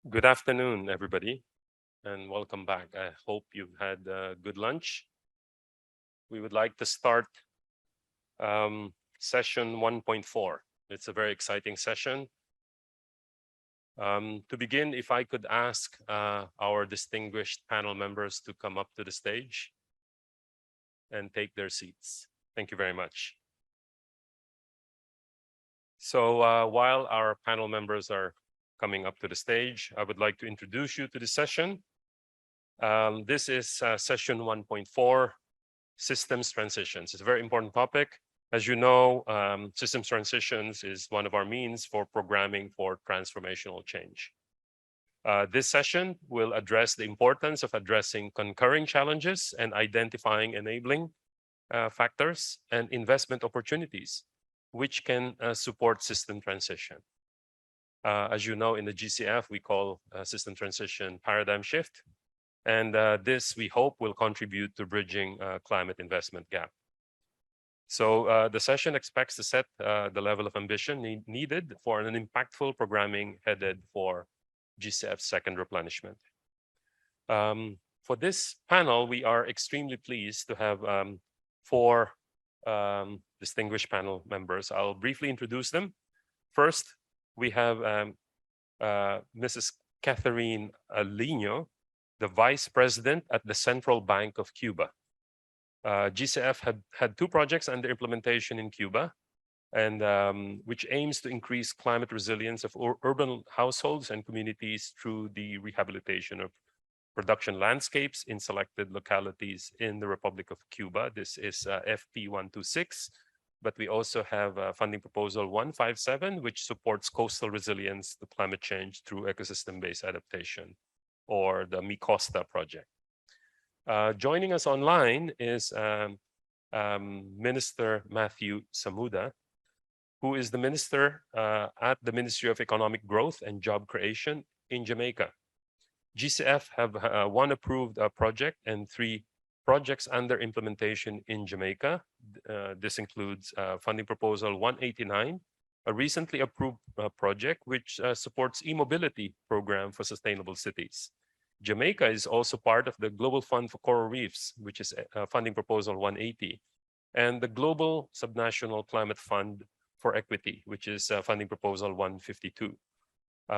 Good afternoon, everybody, and welcome back. I hope you've had a good lunch. We would like to start session 1.4. It's a very exciting session. To begin, if I could ask our distinguished panel members to come up to the stage and take their seats. Thank you very much. So while our panel members are coming up to the stage, I would like to introduce you to the session. This is session 1.4, systems transitions. It's a very important topic. As you know, systems transitions is one of our means for programming for transformational change. This session will address the importance of addressing concurring challenges and identifying enabling factors and investment opportunities, which can support system transition. As you know, in the GCF, we call system transition paradigm shift. And this, we hope, will contribute to bridging climate investment gap. So the session expects to set the level of ambition needed for an impactful programming headed for GCF's second replenishment. For this panel, we are extremely pleased to have four distinguished panel members. I'll briefly introduce them. First, we have Mrs. Catherine Alino, the Vice President at the Central Bank of Cuba. GCF had two projects under implementation in Cuba, and which aims to increase climate resilience of urban households and communities through the rehabilitation of production landscapes in selected localities in the Republic of Cuba. This is FP 126, but we also have funding proposal 157, which supports coastal resilience to climate change through ecosystem-based adaptation, or the MICOSTA project. Joining us online is Minister Matthew Samuda, who is the minister at the Ministry of Economic Growth and Job Creation in Jamaica. GCF have one approved project and three projects under implementation in Jamaica. This includes funding proposal 189, a recently approved project which supports e-mobility program for sustainable cities. Jamaica is also part of the Global Fund for Coral Reefs, which is funding proposal 180, and the Global Subnational Climate Fund for Equity, which is funding proposal 152.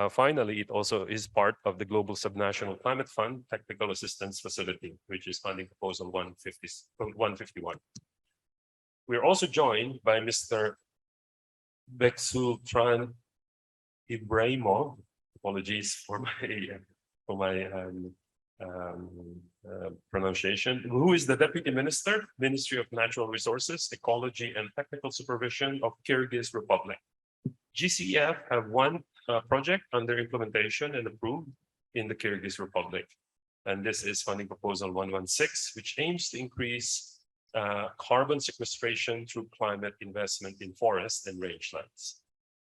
Finally, it also is part of the Global Subnational Climate Fund Technical Assistance Facility, which is funding proposal 151. We're also joined by Mr. Beksultran Ibrahimov. Apologies for my pronunciation, who is the Deputy Minister, Ministry of Natural Resources, Ecology and Technical Supervision of Kyrgyz Republic. GCF have one project under implementation and approved in the Kyrgyz Republic. And this is funding proposal 116, which aims to increase carbon sequestration through climate investment in forests and rangelands.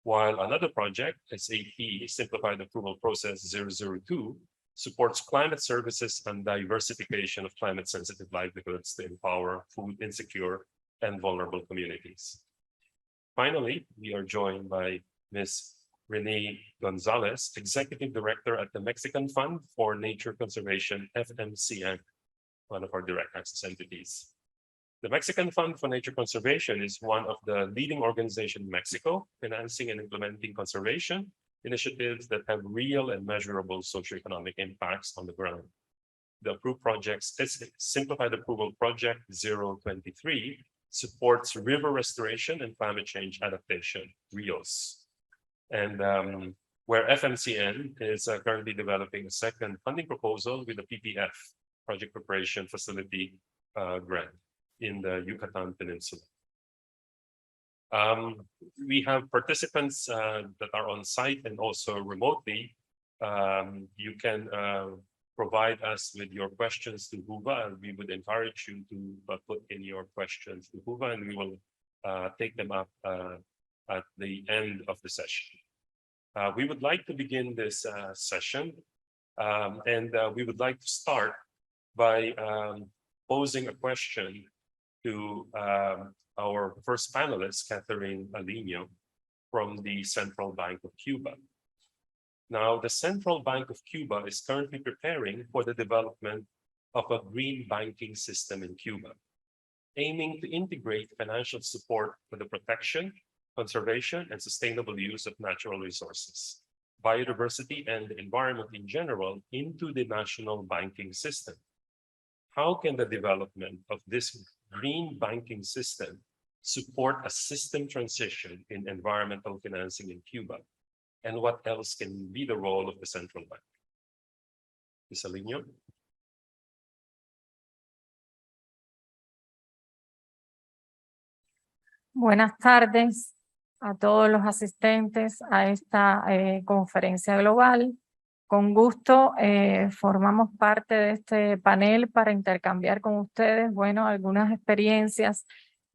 While another project, SAP, Simplified Approval Process 002, supports climate services and diversification of climate-sensitive livelihoods to empower food insecure and vulnerable communities. Finally, we are joined by Ms. Renee Gonzalez, Executive Director at the Mexican Fund for Nature Conservation, FMCN, one of our direct access entities. The Mexican Fund for Nature Conservation is one of the leading organizations in Mexico, financing and implementing conservation initiatives that have real and measurable socioeconomic impacts on the ground. The approved projects, Simplified Approval Project 023, supports river restoration and climate change adaptation, RIOS. And where FMCN is currently developing a second funding proposal with the PPF, Project Preparation Facility grant in the Yucatan Peninsula. We have participants that are on site and also remotely. You can provide us with your questions to Huva, and we would encourage you to put in your questions to Huva, and we will take them up at the end of the session. We would like to begin this session, and we would like to start by posing a question to our first panelist, Catherine Alino, from the Central Bank of Cuba. Now, the Central Bank of Cuba is currently preparing for the development of a green banking system in Cuba, aiming to integrate financial support for the protection, conservation, and sustainable use of natural resources, biodiversity, and the environment in general into the national banking system. How can the development of this green banking system support a system transition in environmental financing in Cuba? And what else can be the role of the central bank? Ms. Alinio? Buenas tardes a todos los asistentes a esta conferencia global. Con gusto formamos parte de este panel para intercambiar con ustedes, bueno, algunas experiencias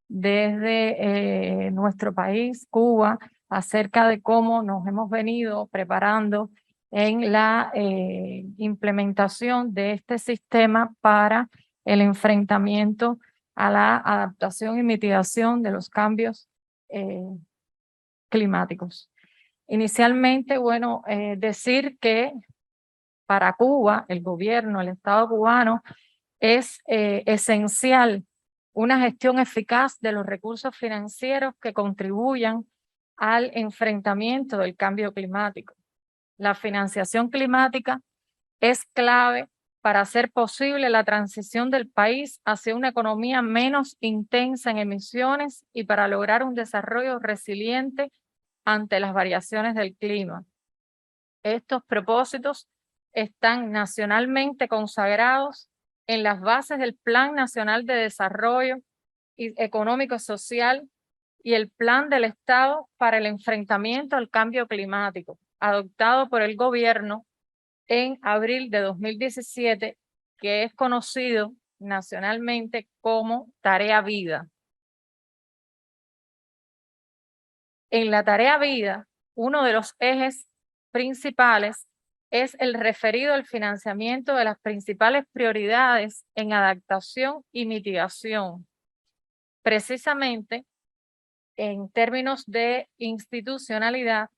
desde nuestro país, Cuba, acerca de cómo nos hemos venido preparando en la implementación de este sistema para el enfrentamiento a la adaptación y mitigación de los cambios climáticos. Inicialmente, bueno, decir que para Cuba, el gobierno, el Estado cubano, es esencial una gestión eficaz de los recursos financieros que contribuyan al enfrentamiento del cambio climático. La financiación climática es clave para hacer posible la transición del país hacia una economía menos intensa en emisiones y para lograr un desarrollo resiliente ante las variaciones del clima. Estos propósitos están nacionalmente consagrados en las bases del Plan Nacional de Desarrollo Económico y Social y el Plan del Estado para el enfrentamiento al cambio climático, adoptado por el gobierno en abril de 2017, que es conocido nacionalmente como Tarea Vida. En la Tarea Vida, uno de los ejes principales es el referido al financiamiento de las principales prioridades en adaptación y mitigación. Precisamente, en términos de institucionalidad,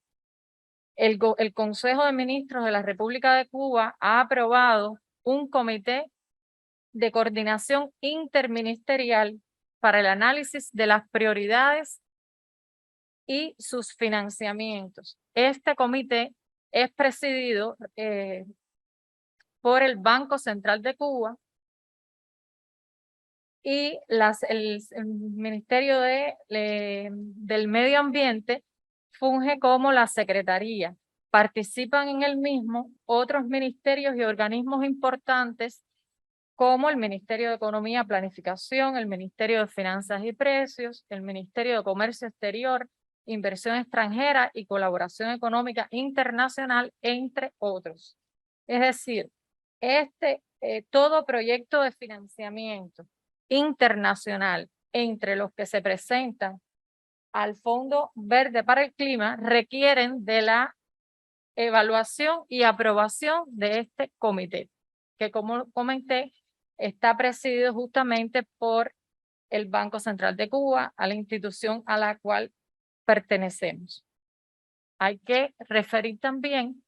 el Consejo de Ministros de la República de Cuba ha aprobado un comité de coordinación interministerial para el análisis de las prioridades y sus financiamientos. Este comité es presidido por el Banco Central de Cuba y el Ministerio del Medio Ambiente funge como la secretaría. Participan en el mismo otros ministerios y organismos importantes como el Ministerio de Economía y Planificación, el Ministerio de Finanzas y Precios, el Ministerio de Comercio Exterior, Inversión Extranjera y Colaboración Económica Internacional, entre otros. Es decir, todo proyecto de financiamiento internacional entre los que se presentan al Fondo Verde para el Clima requieren de la evaluación y aprobación de este comité, que como comenté, está presidido justamente por el Banco Central de Cuba, a la institución a la cual pertenecemos. Hay que referir también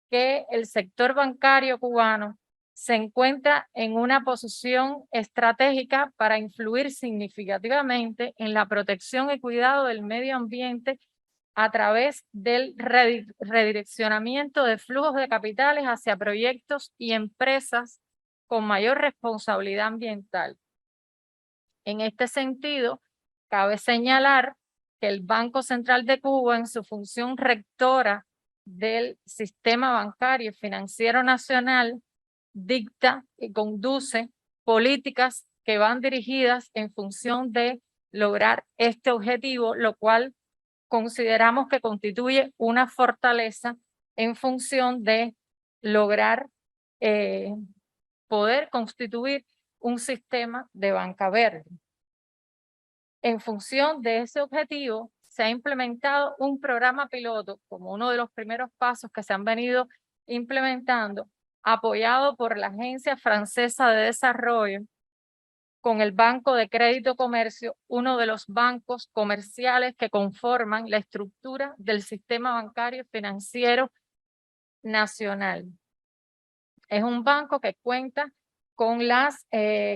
que el sector bancario cubano se encuentra en una posición estratégica para influir significativamente en la protección y cuidado del medio ambiente a través del redireccionamiento de flujos de capitales hacia proyectos y empresas con mayor responsabilidad ambiental. En este sentido, cabe señalar que el Banco Central de Cuba, en su función rectora del sistema bancario y financiero nacional, dicta y conduce políticas que van dirigidas en función de lograr este objetivo, lo cual consideramos que constituye una fortaleza en función de lograr poder constituir un sistema de banca verde. En función de ese objetivo, se ha implementado un programa piloto como uno de los primeros pasos que se han venido implementando, apoyado por la Agencia Francesa de Desarrollo, con el Banco de Crédito Comercio, uno de los bancos comerciales que conforman la estructura del sistema bancario y financiero nacional. Es un banco que cuenta con las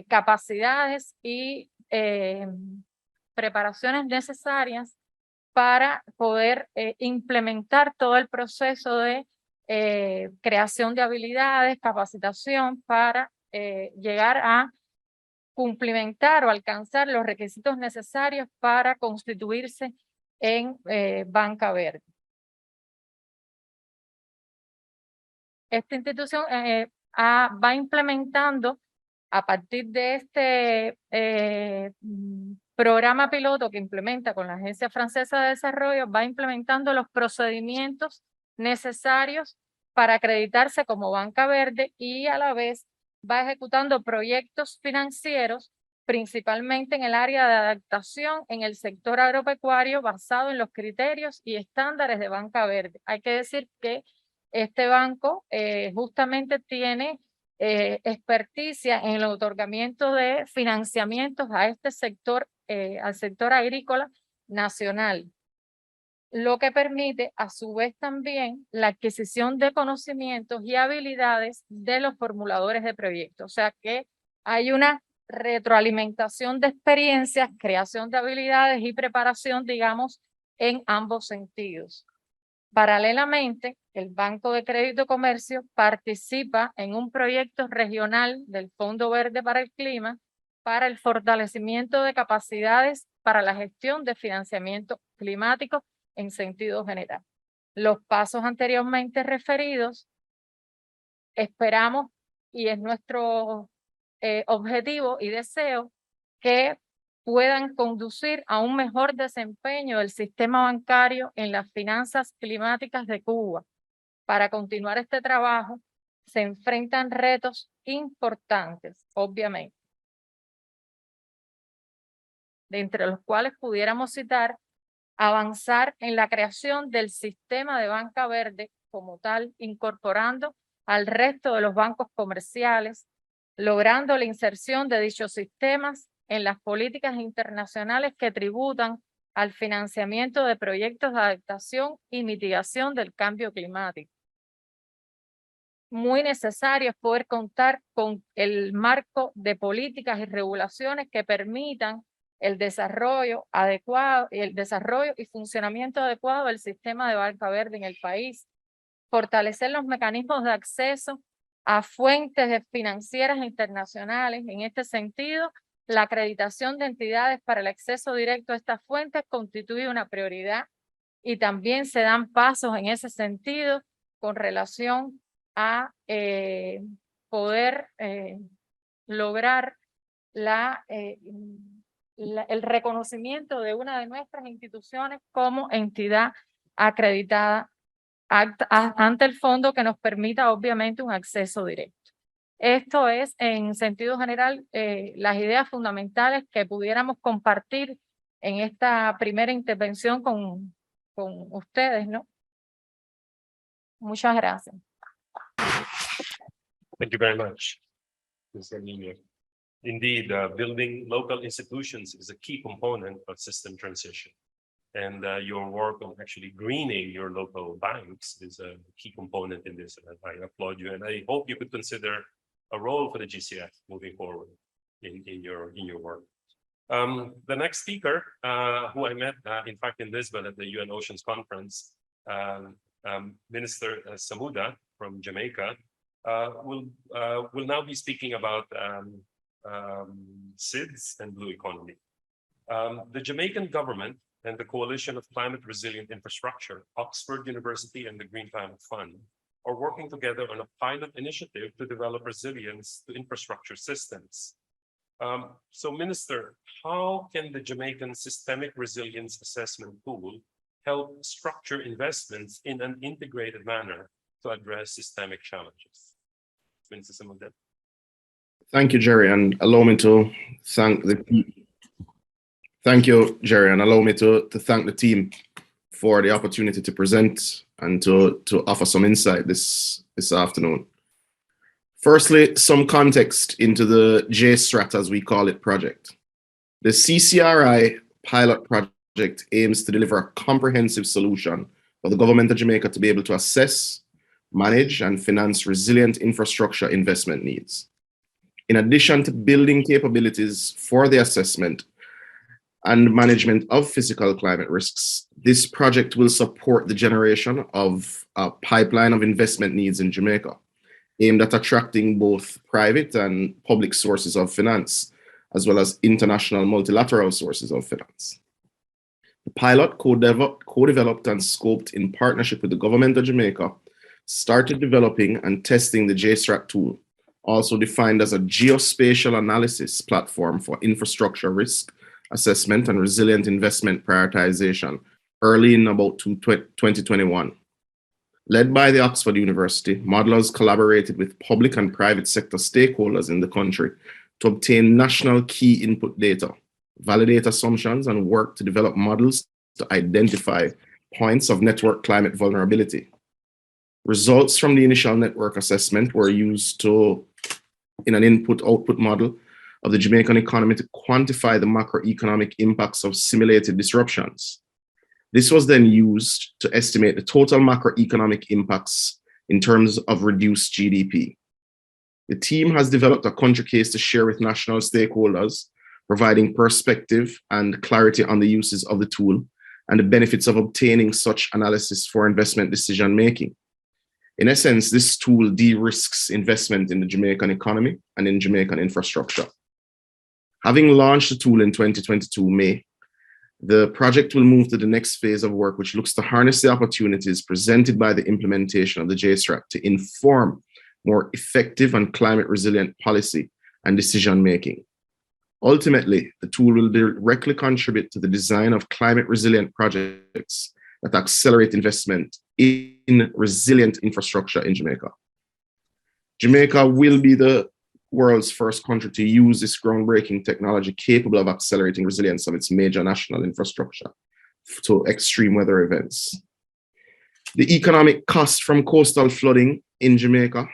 capacidades y preparaciones necesarias para poder implementar todo el proceso de creación de habilidades, capacitación para llegar a cumplimentar o alcanzar los requisitos necesarios para constituirse en banca verde. Esta institución va implementando a partir de este programa piloto que implementa con la Agencia Francesa de Desarrollo, va implementando los procedimientos necesarios para acreditarse como banca verde y a la vez va ejecutando proyectos financieros, principalmente en el área de adaptación en el sector agropecuario basado en los criterios y estándares de banca verde. Hay que decir que este banco justamente tiene experticia en el otorgamiento de financiamientos a este sector, al sector agrícola nacional, lo que permite a su vez también la adquisición de conocimientos y habilidades de los formuladores de proyectos. O sea que hay una retroalimentación de experiencias, creación de habilidades y preparación, digamos, en ambos sentidos. Paralelamente, el Banco de Crédito y Comercio participa en un proyecto regional del Fondo Verde para el Clima para el fortalecimiento de capacidades para la gestión de financiamiento climático en sentido general. Los pasos anteriormente referidos, esperamos y es nuestro objetivo y deseo que puedan conducir a un mejor desempeño del sistema bancario en las finanzas climáticas de Cuba. Para continuar este trabajo, se enfrentan retos importantes, obviamente, de entre los cuales pudiéramos citar avanzar en la creación del sistema de banca verde como tal, incorporando al resto de los bancos comerciales, logrando la inserción de dichos sistemas en las políticas internacionales que tributan al financiamiento de proyectos de adaptación y mitigación del cambio climático. Muy necesario es poder contar con el marco de políticas y regulaciones que permitan el desarrollo adecuado, el desarrollo y funcionamiento adecuado del sistema de banca verde en el país, fortalecer los mecanismos de acceso a fuentes financieras internacionales. En este sentido, la acreditación de entidades para el acceso directo a estas fuentes constituye una prioridad y también se dan pasos en ese sentido con relación a poder lograr el reconocimiento de una de nuestras instituciones como entidad acreditada ante el fondo que nos permita obviamente un acceso directo. Esto es en sentido general las ideas fundamentales que pudiéramos compartir en esta primera intervención con ustedes, ¿no? Muchas gracias. Thank you very much, Ms. Emilio. Indeed, building local institutions is a key component of system transition. And your work on actually greening your local banks is a key component in this. And I applaud you. And I hope you could consider a role for the GCF moving forward in your work. The next speaker, who I met, in fact, in Lisbon at the UN Oceans Conference, Minister Samuda from Jamaica, will now be speaking about SIDS and blue economy. The Jamaican government and the Coalition of Climate Resilient Infrastructure, Oxford University and the Green Climate Fund are working together on a pilot initiative to develop resilience to infrastructure systems. So Minister, how can the Jamaican Systemic Resilience Assessment Tool help structure investments in an integrated manner to address systemic challenges? Minister Samuda. Thank you, Jerry, and allow me to thank the team for the opportunity to present and to offer some insight this afternoon. Firstly, some context into the JSTRAT, as we call it, project. The CCRI pilot project aims to deliver a comprehensive solution for the government of Jamaica to be able to assess, manage, and finance resilient infrastructure investment needs. In addition to building capabilities for the assessment and management of physical climate risks, this project will support the generation of a pipeline of investment needs in Jamaica, aimed at attracting both private and public sources of finance, as well as international multilateral sources of finance. The pilot, co-developed and scoped in partnership with the government of Jamaica, started developing and testing the JSTRAT tool, also defined as a geospatial analysis platform for infrastructure risk assessment and resilient investment prioritization early in about 2021. Led by the Oxford University, modelers collaborated with public and private sector stakeholders in the country to obtain national key input data, validate assumptions, and work to develop models to identify points of network climate vulnerability. Results from the initial network assessment were used in an input-output model of the Jamaican economy to quantify the macroeconomic impacts of simulated disruptions. This was then used to estimate the total macroeconomic impacts in terms of reduced GDP. The team has developed a country case to share with national stakeholders, providing perspective and clarity on the uses of the tool and the benefits of obtaining such analysis for investment decision-making. In essence, this tool de-risks investment in the Jamaican economy and in Jamaican infrastructure. Having launched the tool in 2022 May, the project will move to the next phase of work, which looks to harness the opportunities presented by the implementation of the JSTRAT to inform more effective and climate resilient policy and decision-making. Ultimately, the tool will directly contribute to the design of climate resilient projects that accelerate investment in resilient infrastructure in Jamaica. Jamaica will be the world's first country to use this groundbreaking technology capable of accelerating resilience of its major national infrastructure to extreme weather events. The economic cost from coastal flooding in Jamaica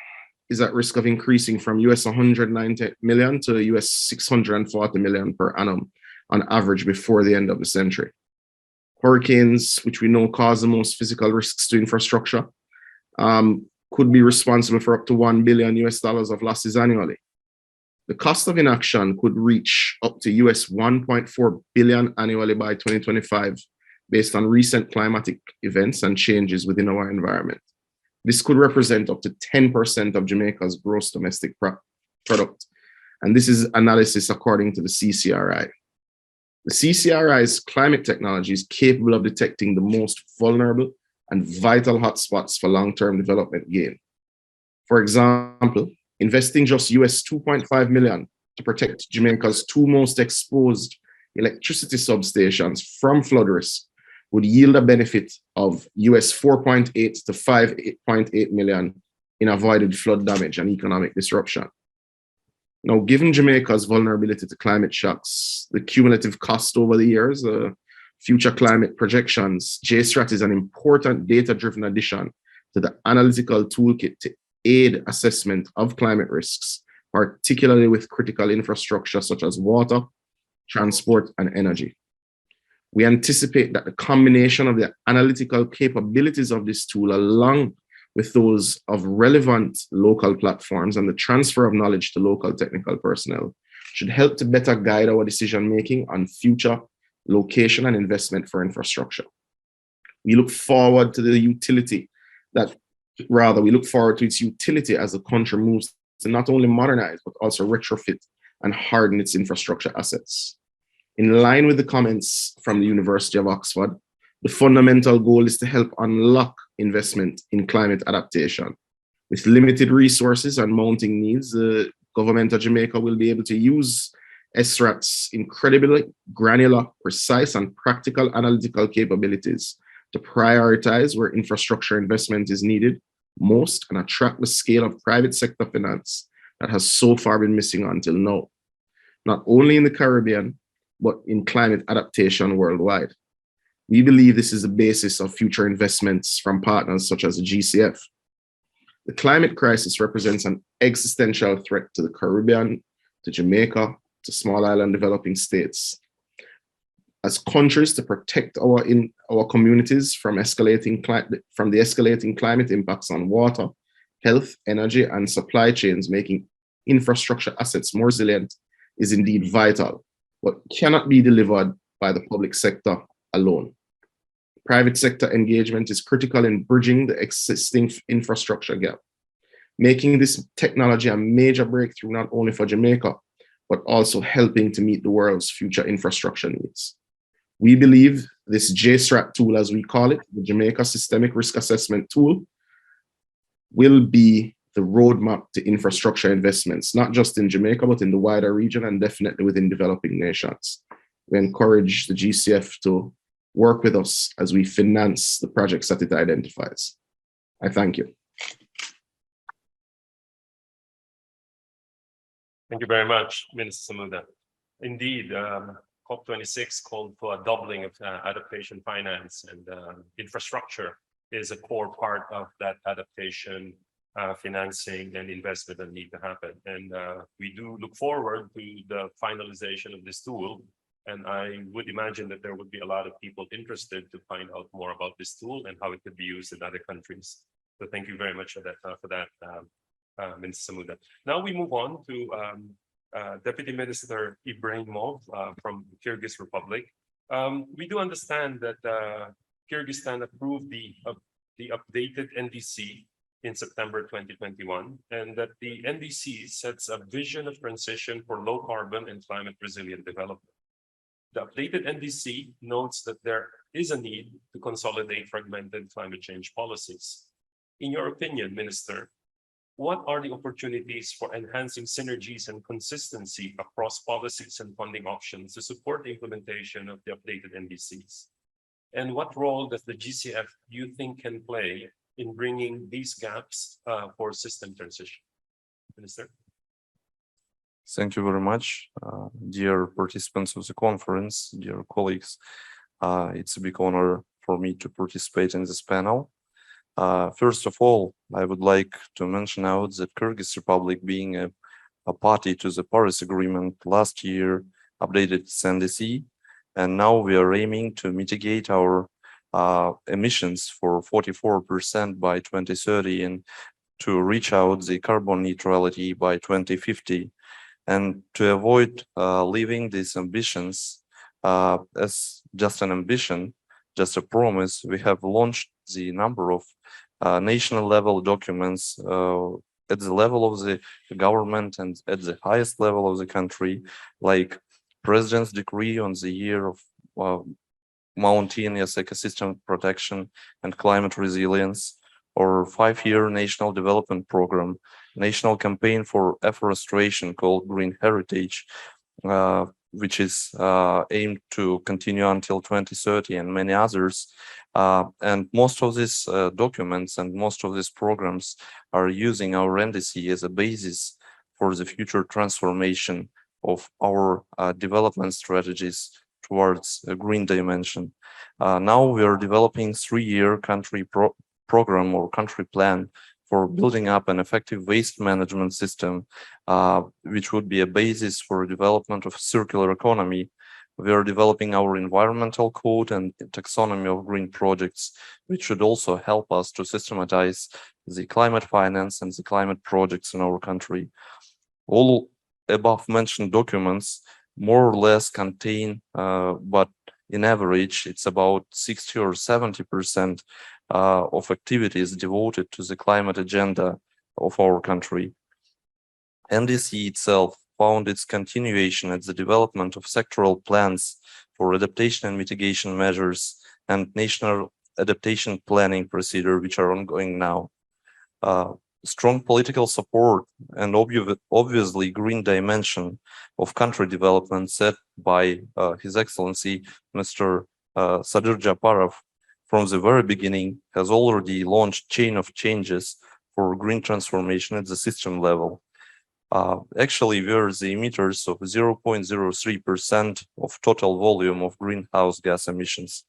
is at risk of increasing from US 190 million to US 640 million per annum on average before the end of the century. Hurricanes, which we know cause the most physical risks to infrastructure, could be responsible for up to $1 billion of losses annually. The cost of inaction could reach up to US 1.4 billion annually by 2025, based on recent climatic events and changes within our environment. This could represent up to 10% of Jamaica's gross domestic product. And this is analysis according to the Ccri. The Ccri's climate technology is capable of detecting the most vulnerable and vital hotspots for long-term development gain. For example, investing just US 2.5 million to protect Jamaica's two most exposed electricity substations from flood risk would yield a benefit of US 4.8 to 5.8 million in avoided flood damage and economic disruption. Now, given Jamaica's vulnerability to climate shocks, the cumulative cost over the years, future climate projections, JSTRAT is an important data-driven addition to the analytical toolkit to aid assessment of climate risks, particularly with critical infrastructure such as water, transport, and energy. We anticipate that the combination of the analytical capabilities of this tool, along with those of relevant local platforms and the transfer of knowledge to local technical personnel, should help to better guide our decision-making on future location and investment for infrastructure. We look forward to its utility as the country moves to not only modernize, but also retrofit and harden its infrastructure assets. In line with the comments from the University of Oxford, the fundamental goal is to help unlock investment in climate adaptation. With limited resources and mounting needs, the government of Jamaica will be able to use SRAT's incredibly granular, precise, and practical analytical capabilities to prioritize where infrastructure investment is needed most and attract the scale of private sector finance that has so far been missing until now, not only in the Caribbean, but in climate adaptation worldwide. We believe this is the basis of future investments from partners such as the GCF. The climate crisis represents an existential threat to the Caribbean, to Jamaica, to small island developing states. as countries to protect our communities from the escalating climate impacts on water, health, energy, and supply chains, making infrastructure assets more resilient is indeed vital, but cannot be delivered by the public sector alone. Private sector engagement is critical in bridging the existing infrastructure gap, making this technology a major breakthrough not only for Jamaica, but also helping to meet the world's future infrastructure needs. We believe this JSTRAT tool, as we call it, the Jamaica Systemic Risk Assessment Tool, will be the roadmap to infrastructure investments, not just in Jamaica, but in the wider region and definitely within developing nations. We encourage the GCF to work with us as we finance the projects that it identifies. I thank you. Thank you very much, Minister Samuda. Indeed, COP26 called for a doubling of adaptation finance, and infrastructure is a core part of that adaptation financing and investment that need to happen. And we do look forward to the finalization of this tool. And I would imagine that there would be a lot of people interested to find out more about this tool and how it could be used in other countries. So thank you very much for that, Minister Samuda. Now we move on to Deputy Minister Ibrahimov from the Kyrgyz Republic. We do understand that Kyrgyzstan approved the updated NDC in September 2021, and that the NDC sets a vision of transition for low carbon and climate resilient development. The updated NDC notes that there is a need to consolidate fragmented climate change policies. In your opinion, Minister, what are the opportunities for enhancing synergies and consistency across policies and funding options to support the implementation of the updated NDCs? And what role does the GCF, you think, can play in bringing these gaps for system transition? Minister? Thank you very much, dear participants of the conference, dear colleagues. It's a big honor for me to participate in this panel. First of all, I would like to mention out that Kyrgyz Republic, being a party to the Paris Agreement last year, updated its NDC, and now we are aiming to mitigate our emissions for 44% by 2030 and to reach out the carbon neutrality by 2050. And to avoid leaving these ambitions as just an ambition, just a promise, we have launched the number of national level documents at the level of the government and at the highest level of the country, like President's Decree on the year of mountainous ecosystem protection and climate resilience, or 5-year national development program, national campaign for afforestation called Green Heritage, which is aimed to continue until 2030, and many others. And most of these documents and most of these programs are using our NDC as a basis for the future transformation of our development strategies towards a green dimension. Now we are developing 3-year country program or country plan for building up an effective waste management system, which would be a basis for development of circular economy. We are developing our environmental code and taxonomy of green projects, which should also help us to systematize the climate finance and the climate projects in our country. All above mentioned documents more or less contain, but in average, it's about 60 or 70% of activities devoted to the climate agenda of our country. NDC itself found its continuation at the development of sectoral plans for adaptation and mitigation measures and national adaptation planning procedure, which are ongoing now. Strong political support and obviously green dimension of country development set by His Excellency Mr. Sadir Japarov from the very beginning has already launched chain of changes for green transformation at the system level. Actually, we are the emitters of 0.03% of total volume of greenhouse gas emissions.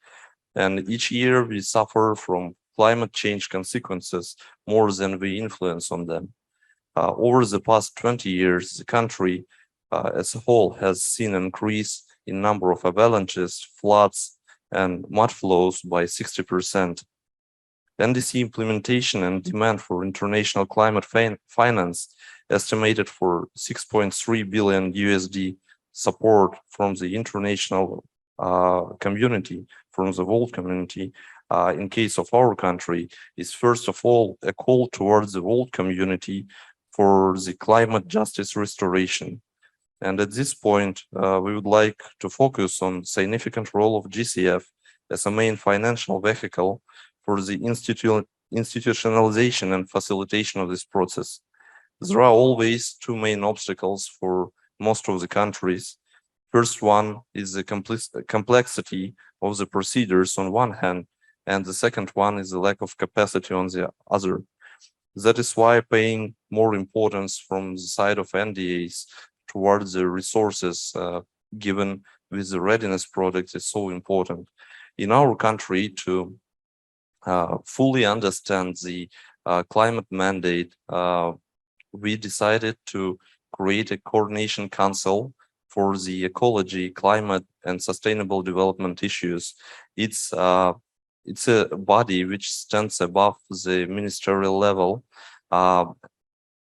And each year we suffer from climate change consequences more than we influence on them. Over the past 20 years, the country as a whole has seen an increase in number of avalanches, floods, and mud flows by 60%. NDC implementation and demand for international climate finance estimated for 6.3 billion USD support from the international community, from the world community. In case of our country, is first of all a call towards the world community for the climate justice restoration. And at this point, we would like to focus on significant role of GCF as a main financial vehicle for the institutionalization and facilitation of this process. There are always two main obstacles for most of the countries. First one is the complexity of the procedures on one hand, and the second one is the lack of capacity on the other. That is why paying more importance from the side of NDAs towards the resources given with the readiness project is so important. In our country, to fully understand the climate mandate, we decided to create a coordination council for the ecology, climate, and sustainable development issues. It's a body which stands above the ministerial level,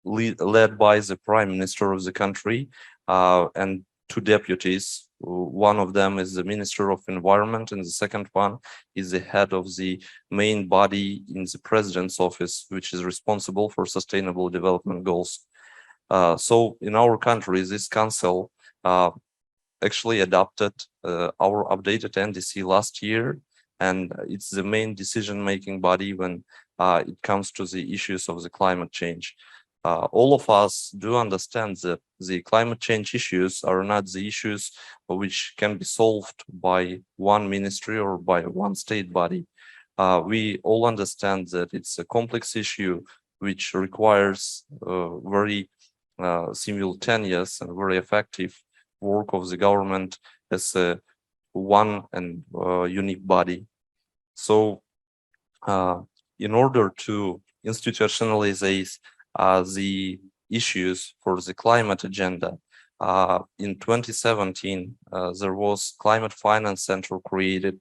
led by the Prime Minister of the country and two deputies. One of them is the Minister of Environment, and the second one is the head of the main body in the President's office, which is responsible for sustainable development goals. So in our country, this council actually adopted our updated NDC last year, and it's the main decision-making body when it comes to the issues of the climate change. All of us do understand that the climate change issues are not the issues which can be solved by one ministry or by one state body. We all understand that it's a complex issue which requires very simultaneous and very effective work of the government as a one and unique body. So in order to institutionalize the issues for the climate agenda, in 2017, there was Climate Finance Center created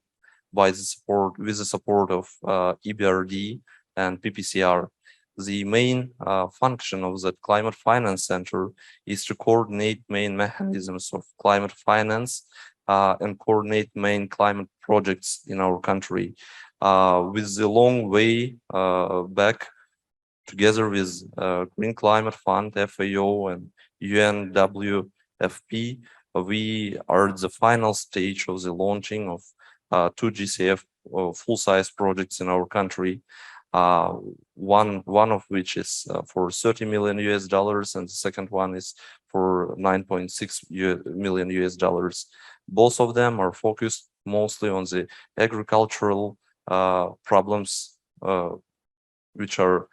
by with the support of EBRD and PPCR. The main function of the Climate Finance Center is to coordinate main mechanisms of climate finance and coordinate main climate projects in our country. With the long way back, together with Green Climate Fund, FAO, and UNWFP, we are at the final stage of the launching of two GCF full-size projects in our country. One of which is for $30 million US, and the second one is for $9.6 million US. Both of them are focused mostly on the agricultural problems which are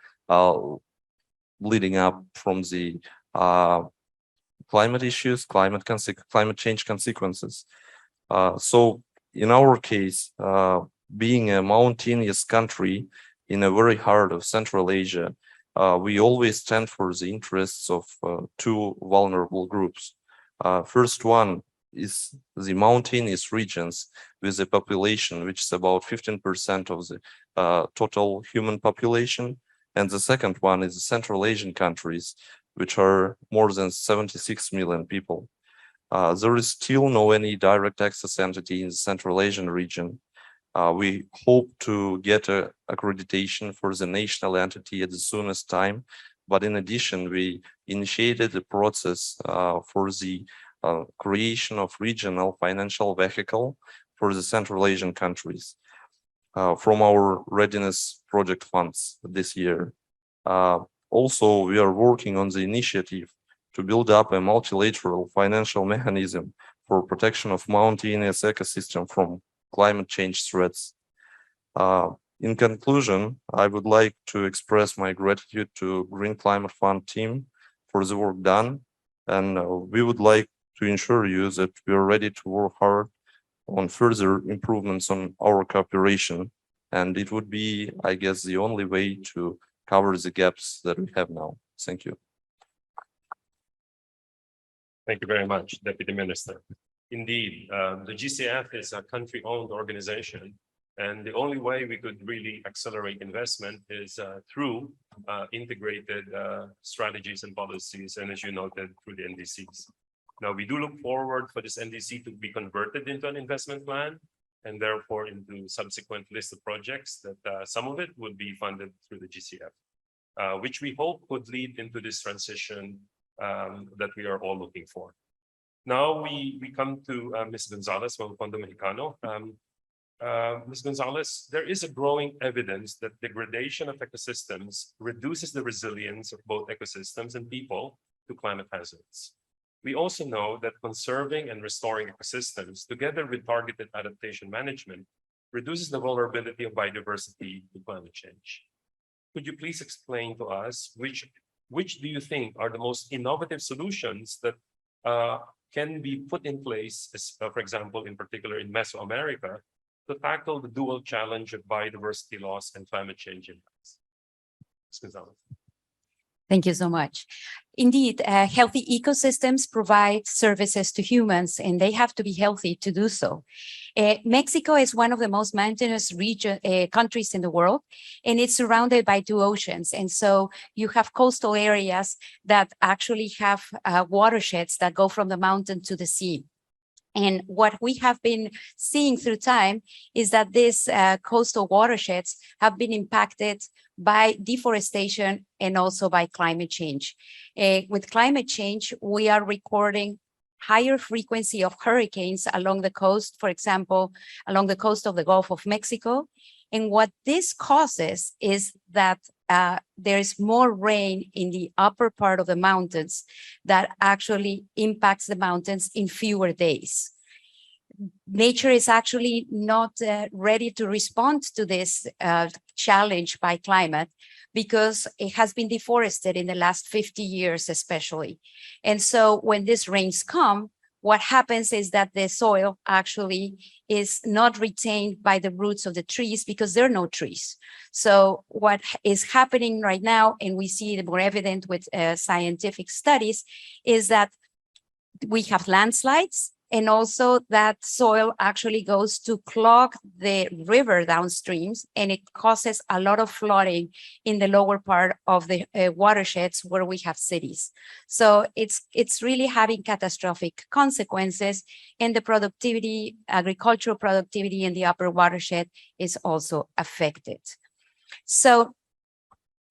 leading up from the climate issues, climate change consequences. So in our case, being a mountainous country in a very heart of Central Asia, we always stand for the interests of two vulnerable groups. First one is the mountainous regions with a population which is about 15% of the total human population. And the second one is the Central Asian countries, which are more than 76 million people. There is still no any direct access entity in the Central Asian region. We hope to get an accreditation for the national entity at the soonest time. But in addition, we initiated the process for the creation of regional financial vehicle for the Central Asian countries from our readiness project funds this year. Also, we are working on the initiative to build up a multilateral financial mechanism for protection of mountainous ecosystem from climate change threats. In conclusion, I would like to express my gratitude to Green Climate Fund team for the work done, and we would like to ensure you that we are ready to work hard on further improvements on our cooperation, and it would be, I guess, the only way to cover the gaps that we have now. Thank you. Thank you very much, Deputy Minister. Indeed, the GCF is a country-owned organization, and the only way we could really accelerate investment is through integrated strategies and policies, and as you noted, through the NDCs. Now, we do look forward for this NDC to be converted into an investment plan, and therefore into subsequent list of projects that some of it would be funded through the GCF, which we hope could lead into this transition that we are all looking for. Now we come to Ms. Gonzalez from Fondo Mexicano. Ms. Gonzalez, there is a growing evidence that degradation of ecosystems reduces the resilience of both ecosystems and people to climate hazards. We also know that conserving and restoring ecosystems, together with targeted adaptation management, reduces the vulnerability of biodiversity to climate change. Could you please explain to us which do you think are the most innovative solutions that can be put in place, for example, in particular in Mesoamerica, to tackle the dual challenge of biodiversity loss and climate change impacts? Ms. Gonzalez. Thank you so much. Indeed, healthy ecosystems provide services to humans, and they have to be healthy to do so. Mexico is one of the most mountainous countries in the world, and it's surrounded by 2 oceans. And so you have coastal areas that actually have watersheds that go from the mountain to the sea. And what we have been seeing through time is that these coastal watersheds have been impacted by deforestation and also by climate change. With climate change, we are recording higher frequency of hurricanes along the coast, for example, along the coast of the Gulf of Mexico. And what this causes is that there is more rain in the upper part of the mountains that actually impacts the mountains in fewer days. Nature is actually not ready to respond to this challenge by climate because it has been deforested in the last 50 years especially. And so when these rains come, what happens is that the soil actually is not retained by the roots of the trees because there are no trees. So what is happening right now, and we see it more evident with scientific studies, is that we have landslides, and also that soil actually goes to clog the river downstreams, and it causes a lot of flooding in the lower part of the watersheds where we have cities. So it's really having catastrophic consequences, and the productivity, agricultural productivity in the upper watershed is also affected. So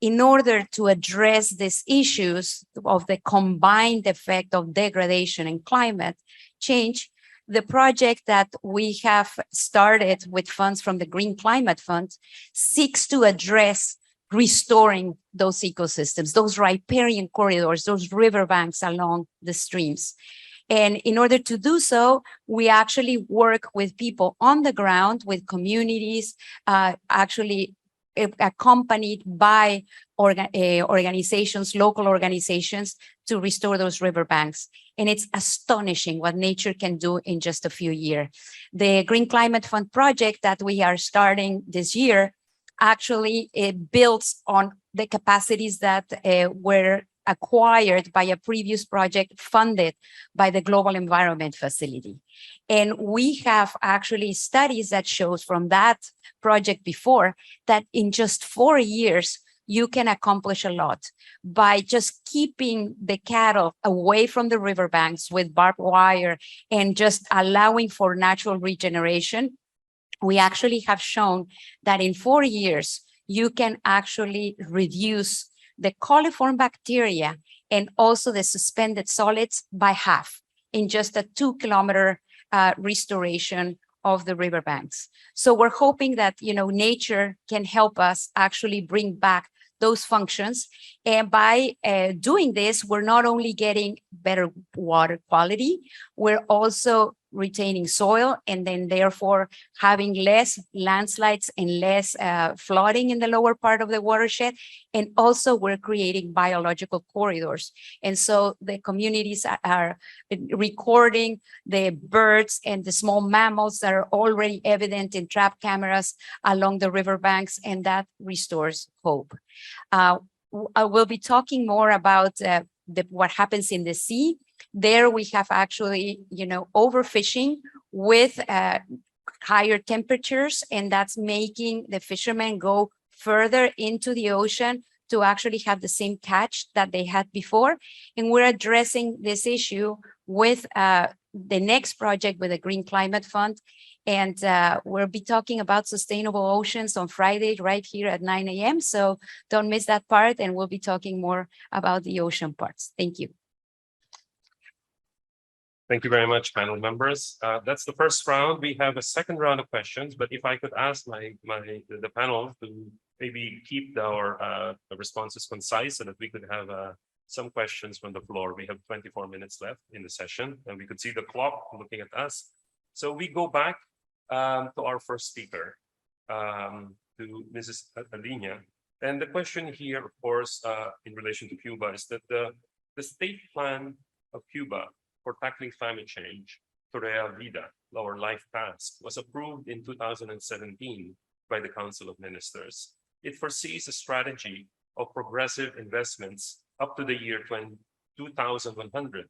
in order to address these issues of the combined effect of degradation and climate change, the project that we have started with funds from the Green Climate Fund seeks to address restoring those ecosystems, those riparian corridors, those riverbanks along the streams. And in order to do so, we actually work with people on the ground, with communities, actually accompanied by organizations, local organizations, to restore those riverbanks. And it's astonishing what nature can do in just a few years. The Green Climate Fund project that we are starting this year actually builds on the capacities that were acquired by a previous project funded by the Global Environment Facility. And we have actually studies that shows from that project before that in just 4 years, you can accomplish a lot by just keeping the cattle away from the riverbanks with barbed wire and just allowing for natural regeneration. We actually have shown that in 4 years, you can actually reduce the coliform bacteria and also the suspended solids by half in just a 2-kilometer restoration of the riverbanks. So we're hoping that, nature can help us actually bring back those functions. And by doing this, we're not only getting better water quality, we're also retaining soil and then therefore having less landslides and less flooding in the lower part of the watershed. And also we're creating biological corridors. And so the communities are recording the birds and the small mammals that are already evident in trap cameras along the riverbanks, and that restores hope. I will be talking more about what happens in the sea, There we have actually, overfishing with higher temperatures, and that's making the fishermen go further into the ocean to actually have the same catch that they had before. And we're addressing this issue with the next project with the Green Climate Fund. And we'll be talking about sustainable oceans on Friday right here at 9 a.m. So don't miss that part, and we'll be talking more about the ocean parts. Thank you. Thank you very much, panel members. That's the first round. We have a second round of questions, but if I could ask the panel to maybe keep our responses concise so that we could have some questions from the floor. We have 24 minutes left in the session, and we could see the clock looking at us. So we go back to our first speaker, to Mrs. Alina. And the question here, of course, in relation to Cuba is that the state plan of Cuba for tackling climate change, Torreya Vida, our life task, was approved in 2017 by the Council of Ministers. It foresees a strategy of progressive investments up to the year 2100.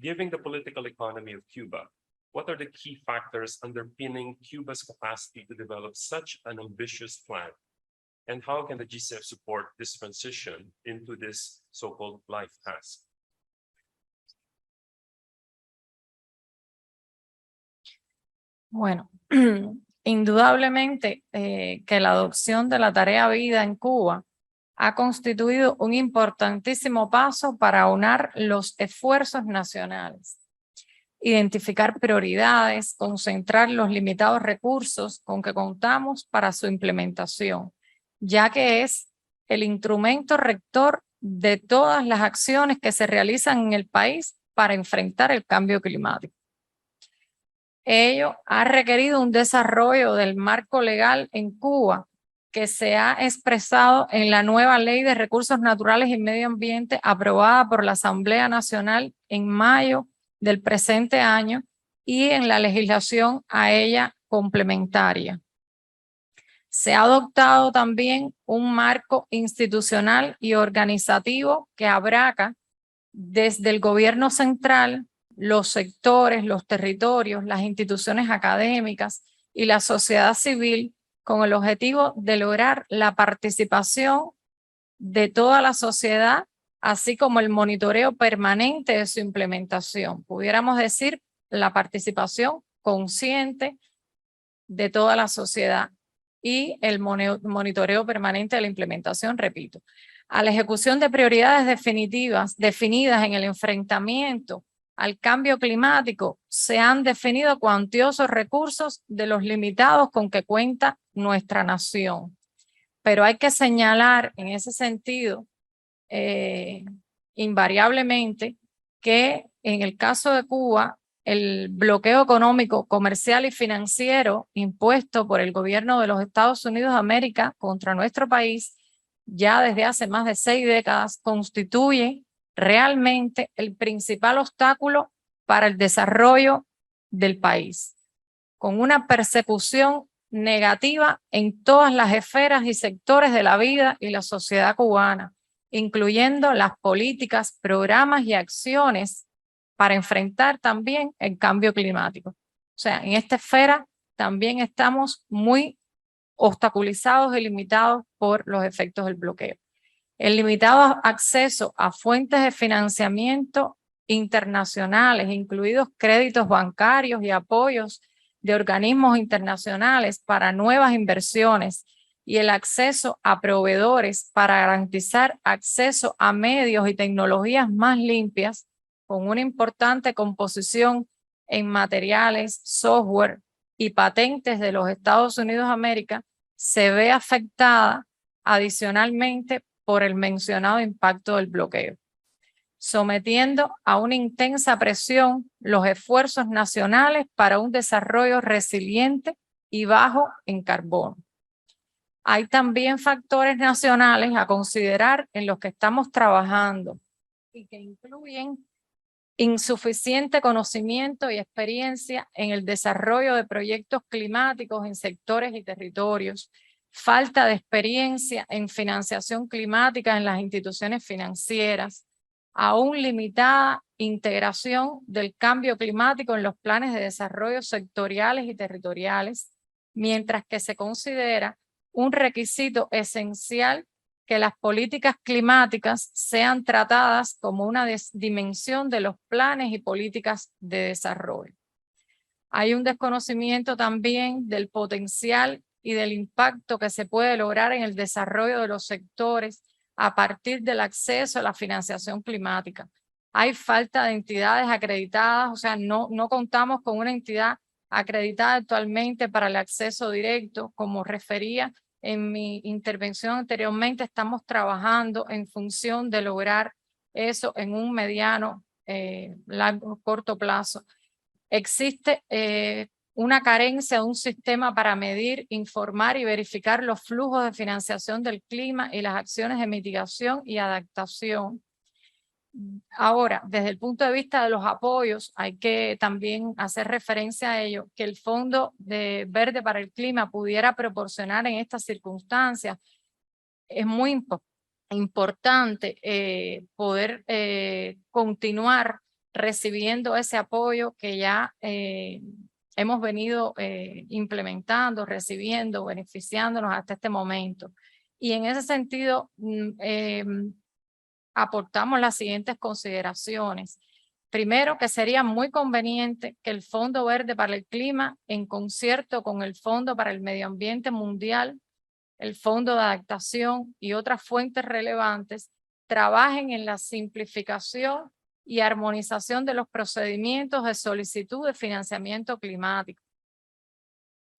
Given the political economy of Cuba, what are the key factors underpinning Cuba's capacity to develop such an ambitious plan? And how can the GCF support this transition into this so-called life task? Bueno, indudablemente que la adopción de la tarea vida en Cuba ha constituido un importantísimo paso para aunar los esfuerzos nacionales, identificar prioridades, concentrar los limitados recursos con que contamos para su implementación, ya que es el instrumento rector de todas las acciones que se realizan en el país para enfrentar el cambio climático. Ello ha requerido un desarrollo del marco legal en Cuba que se ha expresado en la nueva Ley de Recursos Naturales y Medio Ambiente aprobada por la Asamblea Nacional en mayo del presente año y en la legislación a ella complementaria. Se ha adoptado también un marco institucional y organizativo que abarca desde el gobierno central, los sectores, los territorios, las instituciones académicas y la sociedad civil con el objetivo de lograr la participación de toda la sociedad, así como el monitoreo permanente de su implementación. Pudiéramos decir la participación consciente de toda la sociedad y el monitoreo permanente de la implementación, repito. A la ejecución de prioridades definidas en el enfrentamiento al cambio climático, se han definido cuantiosos recursos de los limitados con que cuenta nuestra nación. Pero hay que señalar en ese sentido, invariablemente, que en el caso de Cuba, el bloqueo económico, comercial y financiero impuesto por el gobierno de los Estados Unidos de América contra nuestro país, ya desde hace más de 6 décadas, constituye realmente el principal obstáculo para el desarrollo del país, con una persecución negativa en todas las esferas y sectores de la vida y la sociedad cubana, incluyendo las políticas, programas y acciones para enfrentar también el cambio climático. O sea, en esta esfera también estamos muy obstaculizados y limitados por los efectos del bloqueo. El limitado acceso a fuentes de financiamiento internacionales, incluidos créditos bancarios y apoyos de organismos internacionales para nuevas inversiones, y el acceso a proveedores para garantizar acceso a medios y tecnologías más limpias, con una importante composición en materiales, software y patentes de los Estados Unidos de América, se ve afectada adicionalmente por el mencionado impacto del bloqueo, sometiendo a una intensa presión los esfuerzos nacionales para un desarrollo resiliente y bajo en carbono. Hay también factores nacionales a considerar en los que estamos trabajando y que incluyen insuficiente conocimiento y experiencia en el desarrollo de proyectos climáticos en sectores y territorios, falta de experiencia en financiación climática en las instituciones financieras, aún limitada integración del cambio climático en los planes de desarrollo sectoriales y territoriales, mientras que se considera un requisito esencial que las políticas climáticas sean tratadas como una dimensión de los planes y políticas de desarrollo. Hay un desconocimiento también del potencial y del impacto que se puede lograr en el desarrollo de los sectores a partir del acceso a la financiación climática. Hay falta de entidades acreditadas, o sea, no contamos con una entidad acreditada actualmente para el acceso directo. Como refería en mi intervención anteriormente, estamos trabajando en función de lograr eso en un mediano, largo, corto plazo. Existe una carencia de un sistema para medir, informar y verificar los flujos de financiación del clima y las acciones de mitigación y adaptación. Ahora, desde el punto de vista de los apoyos, hay que también hacer referencia a ello, que el Fondo Verde para el Clima pudiera proporcionar en estas circunstancias. Es muy importante poder continuar recibiendo ese apoyo que ya hemos venido implementando, recibiendo, beneficiándonos hasta este momento. Y en ese sentido, aportamos las siguientes consideraciones. Primero, que sería muy conveniente que el Fondo Verde para el Clima, en concierto con el Fondo para el Medio Ambiente Mundial, el Fondo de Adaptación y otras fuentes relevantes, trabajen en la simplificación y armonización de los procedimientos de solicitud de financiamiento climático.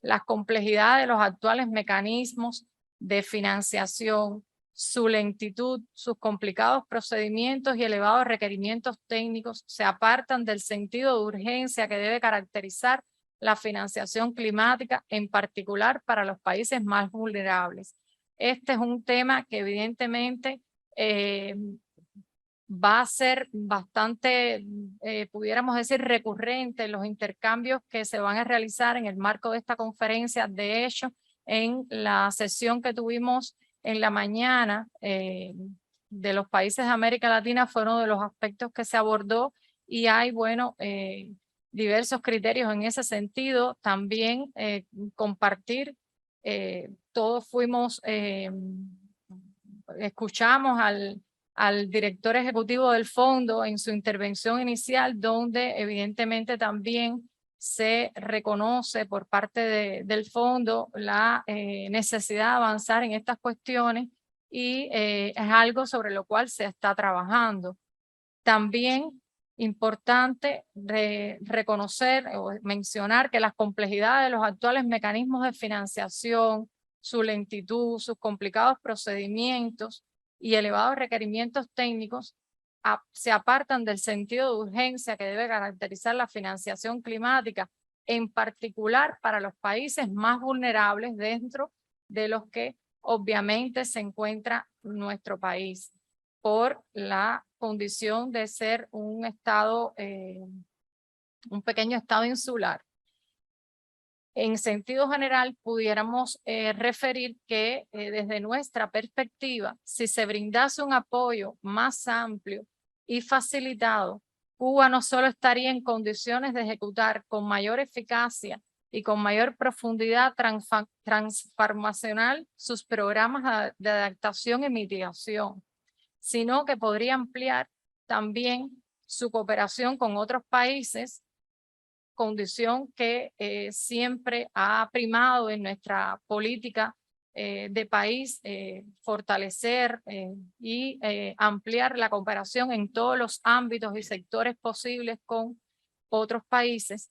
Las complejidades de los actuales mecanismos de financiación, su lentitud, sus complicados procedimientos y elevados requerimientos técnicos se apartan del sentido de urgencia que debe caracterizar la financiación climática, en particular para los países más vulnerables. Este es un tema que evidentemente va a ser bastante, pudiéramos decir, recurrente en los intercambios que se van a realizar en el marco de esta conferencia. De hecho, en la sesión que tuvimos en la mañana de los países de América Latina fue uno de los aspectos que se abordó, y hay, bueno, diversos criterios en ese sentido. También compartir, todos fuimos, escuchamos al director ejecutivo del fondo en su intervención inicial, donde evidentemente también se reconoce por parte del fondo la necesidad de avanzar en estas cuestiones, y es algo sobre lo cual se está trabajando. También importante reconocer o mencionar que las complejidades de los actuales mecanismos de financiación, su lentitud, sus complicados procedimientos y elevados requerimientos técnicos se apartan del sentido de urgencia que debe caracterizar la financiación climática, en particular para los países más vulnerables, dentro de los que obviamente se encuentra nuestro país, por la condición de ser un estado, un pequeño estado insular. En sentido general, pudiéramos referir que desde nuestra perspectiva, si se brindase un apoyo más amplio y facilitado, Cuba no solo estaría en condiciones de ejecutar con mayor eficacia y con mayor profundidad transformacional sus programas de adaptación y mitigación, sino que podría ampliar también su cooperación con otros países, condición que siempre ha primado en nuestra política de país, fortalecer y ampliar la cooperación en todos los ámbitos y sectores posibles con otros países,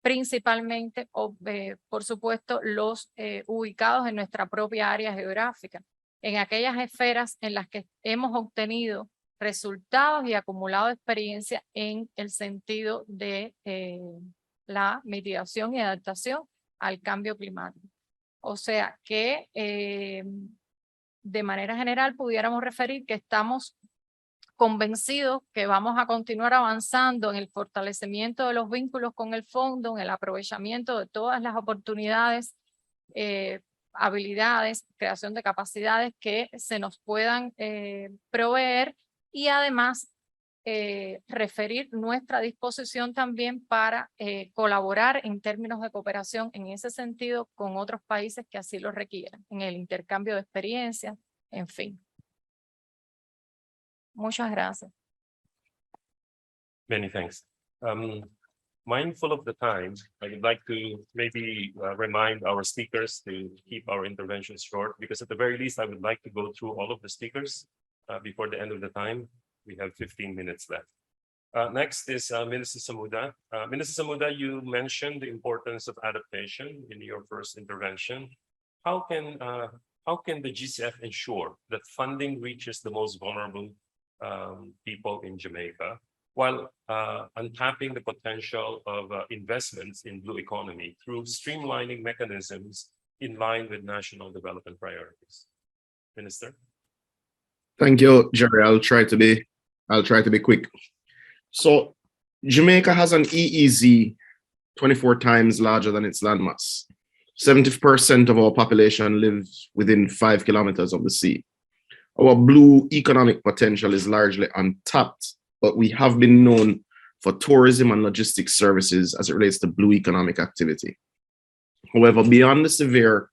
principalmente, por supuesto, los ubicados en nuestra propia área geográfica, en aquellas esferas en las que hemos obtenido resultados y acumulado experiencia en el sentido de la mitigación y adaptación al cambio climático. O sea que de manera general pudiéramos referir que estamos convencidos que vamos a continuar avanzando en el fortalecimiento de los vínculos con el fondo, en el aprovechamiento de todas las oportunidades, habilidades, creación de capacidades que se nos puedan proveer, y además referir nuestra disposición también para colaborar en términos de cooperación en ese sentido con otros países que así lo requieran, en el intercambio de experiencias, en fin. Muchas gracias. Many thanks. Mindful of the time, I would like to maybe remind our speakers to keep our interventions short, because at the very least, I would like to go through all of the speakers before the end of the time. We have 15 minutes left. Next is Minister Samuda. Minister Samuda, you mentioned the importance of adaptation in your first intervention. How can the GCF ensure that funding reaches the most vulnerable people in Jamaica, while untapping the potential of investments in blue economy through streamlining mechanisms in line with national development priorities? Minister. Thank you, Jerry. I'll try to be quick. So Jamaica has an EEZ 24 times larger than its landmass. 70% of our population lives within 5 kilometers of the sea. Our blue economic potential is largely untapped, but we have been known for tourism and logistics services as it relates to blue economic activity. However, beyond the severe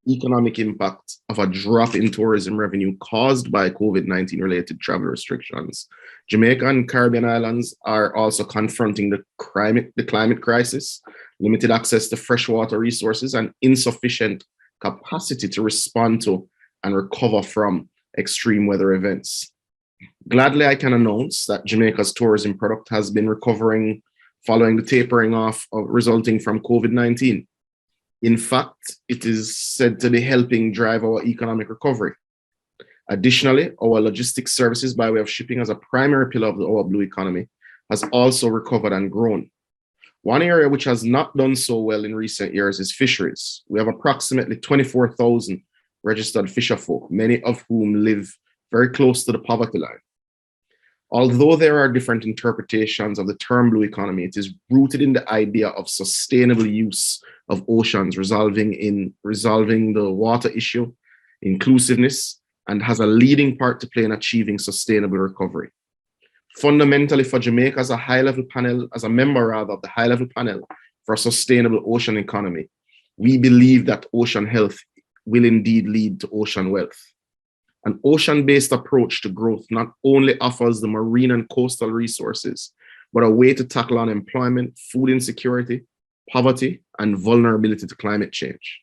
economic impact of a drop in tourism revenue caused by COVID-19 related travel restrictions, Jamaica and Caribbean islands are also confronting the climate crisis, limited access to freshwater resources, and insufficient capacity to respond to and recover from extreme weather events. Gladly, I can announce that Jamaica's tourism product has been recovering following the tapering off resulting from COVID-19. In fact, it is said to be helping drive our economic recovery. Additionally, our logistics services by way of shipping as a primary pillar of our blue economy has also recovered and grown. One area which has not done so well in recent years is fisheries. We have approximately 24,000 registered fisherfolk, many of whom live very close to the poverty line. Although there are different interpretations of the term blue economy, it is rooted in the idea of sustainable use of oceans, resolving the water issue, inclusiveness, and has a leading part to play in achieving sustainable recovery. Fundamentally, for Jamaica as a member of the high-level panel for a sustainable ocean economy, we believe that ocean health will indeed lead to ocean wealth. An ocean-based approach to growth not only offers the marine and coastal resources, but a way to tackle unemployment, food insecurity, poverty, and vulnerability to climate change.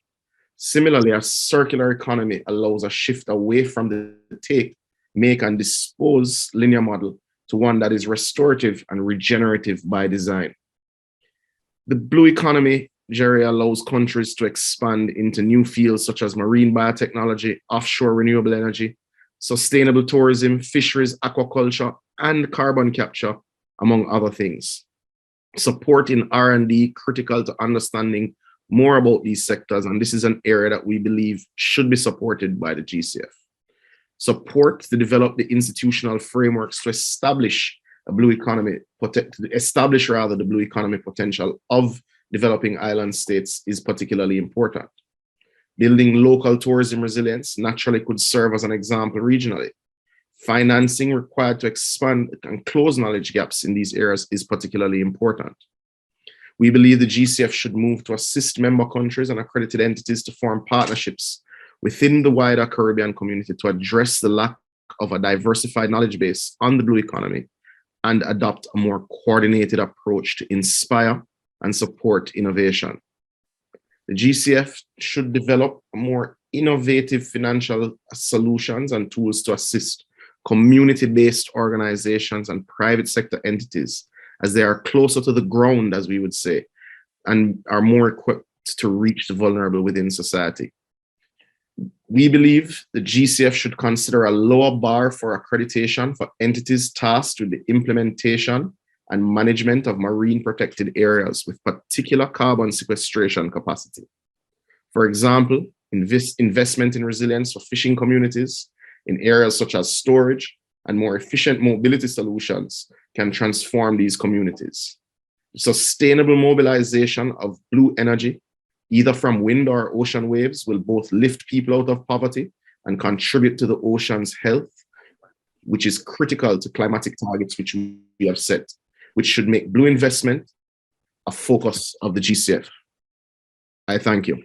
Similarly, a circular economy allows a shift away from the take, make, and dispose linear model to one that is restorative and regenerative by design. The blue economy, Jerry, allows countries to expand into new fields such as marine biotechnology, offshore renewable energy, sustainable tourism, fisheries, aquaculture, and carbon capture, among other things. Support in R&D critical to understanding more about these sectors, and this is an area that we believe should be supported by the GCF. Support to develop the institutional frameworks to establish a blue economy, the blue economy potential of developing island states is particularly important. Building local tourism resilience naturally could serve as an example regionally. Financing required to expand and close knowledge gaps in these areas is particularly important. We believe the GCF should move to assist member countries and accredited entities to form partnerships within the wider Caribbean community to address the lack of a diversified knowledge base on the blue economy and adopt a more coordinated approach to inspire and support innovation. The GCF should develop more innovative financial solutions and tools to assist community-based organizations and private sector entities as they are closer to the ground, as we would say, and are more equipped to reach the vulnerable within society. We believe the GCF should consider a lower bar for accreditation for entities tasked with the implementation and management of marine protected areas with particular carbon sequestration capacity. For example, investment in resilience for fishing communities in areas such as storage and more efficient mobility solutions can transform these communities. Sustainable mobilization of blue energy, either from wind or ocean waves, will both lift people out of poverty and contribute to the ocean's health, which is critical to climatic targets which we have set, which should make blue investment a focus of the GCF. I thank you.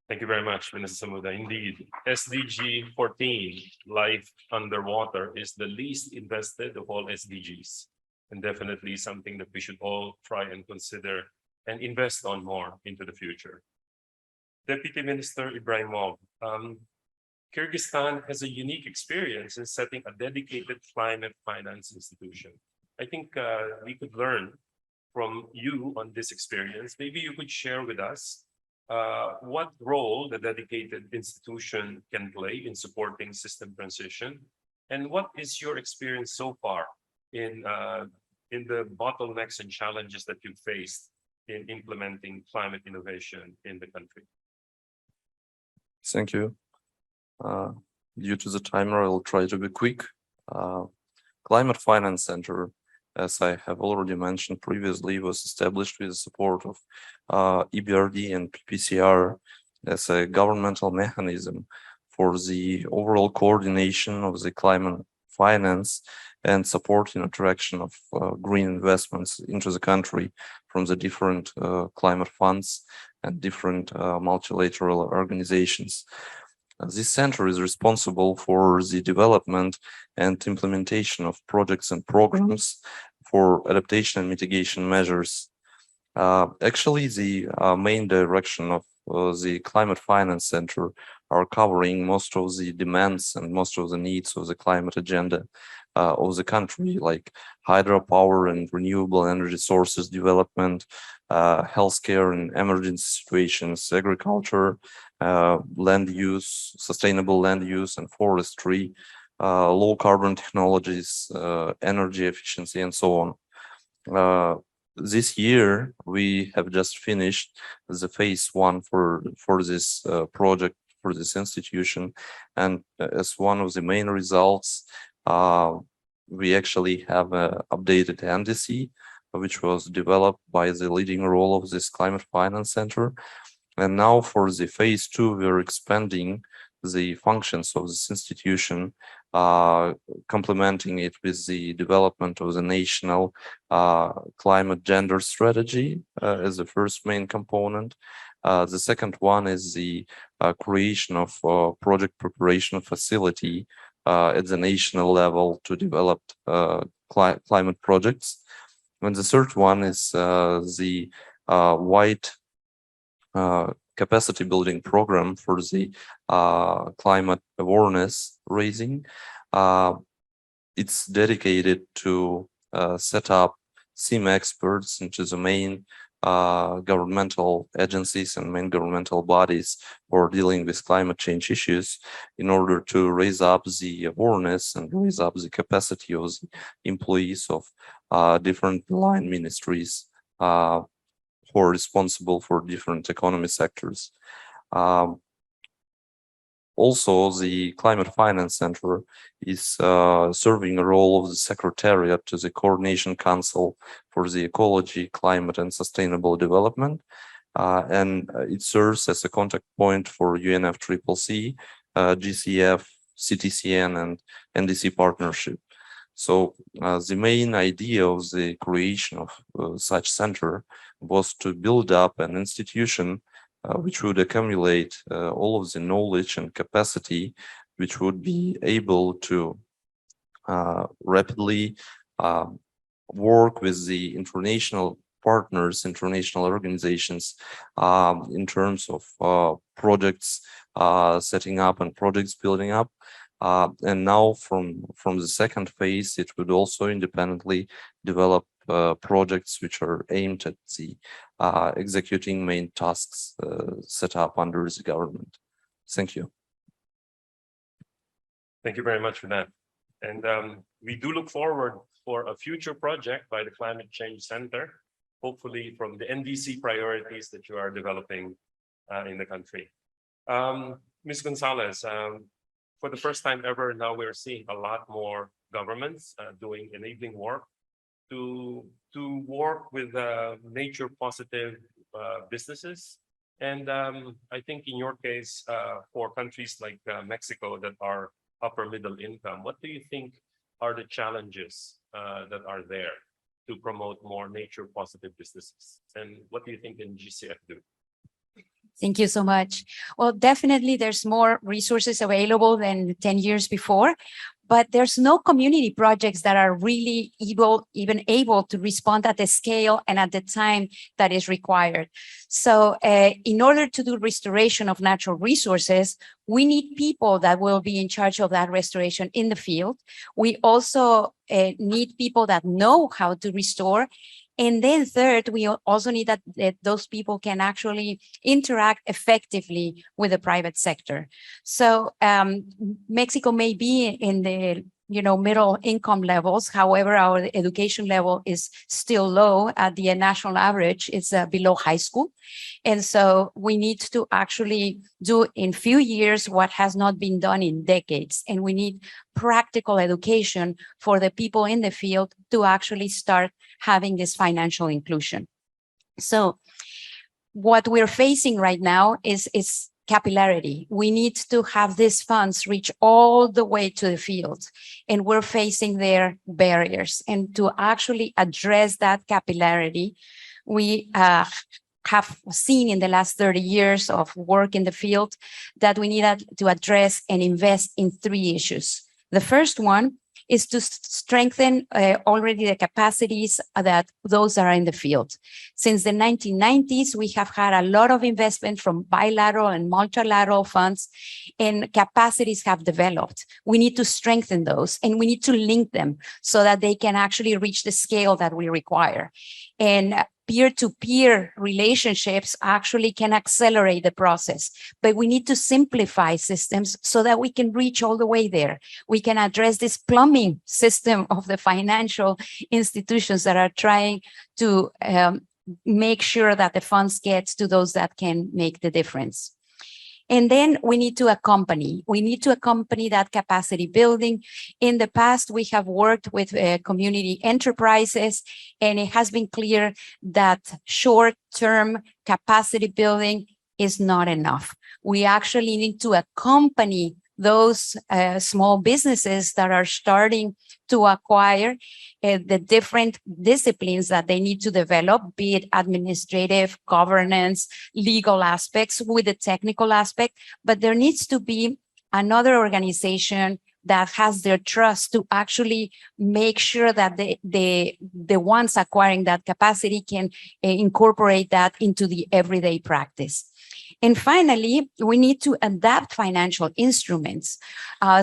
Thank you very much, Minister Samuda. Indeed, SDG 14, life underwater, is the least invested of all SDGs, and definitely something that we should all try and consider and invest on more into the future. Deputy Minister Ibrahimov, Kyrgyzstan has a unique experience in setting a dedicated climate finance institution. I think we could learn from you on this experience. Maybe you could share with us what role the dedicated institution can play in supporting system transition, and what is your experience so far in the bottlenecks and challenges that you've faced in implementing climate innovation in the country? Thank you. Due to the timer, I'll try to be quick. Climate Finance Center, as I have already mentioned previously, was established with the support of EBRD and PPCR as a governmental mechanism for the overall coordination of the climate finance and support in attraction of green investments into the country from the different climate funds and different multilateral organizations. This center is responsible for the development and implementation of projects and programs for adaptation and mitigation measures. Actually, the main direction of the Climate Finance Center are covering most of the demands and most of the needs of the climate agenda of the country, like hydropower and renewable energy sources development, healthcare and emergency situations, agriculture, land use, sustainable land use and forestry, low carbon technologies, energy efficiency, and so on. This year, we have just finished the phase 1 for this project, for this institution. And as one of the main results, we actually have an updated NDC, which was developed by the leading role of this Climate Finance Center. And now for the phase 2, we're expanding the functions of this institution, complementing it with the development of the national climate gender strategy as the first main component. The second one is the creation of a project preparation facility at the national level to develop climate projects. And the third one is the wide capacity building program for the climate awareness raising. It's dedicated to set up SIM experts into the main governmental agencies and main governmental bodies for dealing with climate change issues in order to raise up the awareness and raise up the capacity of the employees of different line ministries who are responsible for different economy sectors. Also, the Climate Finance Center is serving a role of the Secretariat to the Coordination Council for the Ecology, Climate and Sustainable Development. And it serves as a contact point for UNFCCC, GCF, CTCN and NDC partnership. So the main idea of the creation of such center was to build up an institution which would accumulate all of the knowledge and capacity which would be able to rapidly work with the international partners, international organizations in terms of projects setting up and projects building up. And now from the second phase, it would also independently develop projects which are aimed at the executing main tasks set up under the government. Thank you. Thank you very much for that. And we do look forward for a future project by the Climate Change Center, hopefully from the NDC priorities that you are developing in the country. Ms. Gonzalez, for the first time ever, now we're seeing a lot more governments doing enabling work to work with nature positive businesses. And I think in your case, for countries like Mexico that are upper middle income, what do you think are the challenges that are there to promote more nature positive businesses? And what do you think in GCF do? Thank you so much. Well, definitely there's more resources available than 10 years before, but there's no community projects that are really even able to respond at the scale and at the time that is required. So in order to do restoration of natural resources, we need people that will be in charge of that restoration in the field. We also need people that know how to restore. And then third, we also need that those people can actually interact effectively with the private sector. So Mexico may be in the middle income levels. However, our education level is still low. At the national average, it's below high school. And so we need to actually do in few years what has not been done in decades. And we need practical education for the people in the field to actually start having this financial inclusion. So what we're facing right now is capillarity. We need to have these funds reach all the way to the field, and we're facing their barriers. And to actually address that capillarity, we have seen in the last 30 years of work in the field that we need to address and invest in 3 issues. The first one is to strengthen already the capacities that those are in the field. Since the 1990s, we have had a lot of investment from bilateral and multilateral funds, and capacities have developed. We need to strengthen those, and we need to link them so that they can actually reach the scale that we require. And peer-to-peer relationships actually can accelerate the process, but we need to simplify systems so that we can reach all the way there. We can address this plumbing system of the financial institutions that are trying to make sure that the funds get to those that can make the difference. And then we need to accompany that capacity building. In the past, we have worked with community enterprises, and it has been clear that short-term capacity building is not enough. We actually need to accompany those small businesses that are starting to acquire the different disciplines that they need to develop, be it administrative, governance, legal aspects with the technical aspect. But there needs to be another organization that has their trust to actually make sure that the ones acquiring that capacity can incorporate that into the everyday practice. And finally, we need to adapt financial instruments.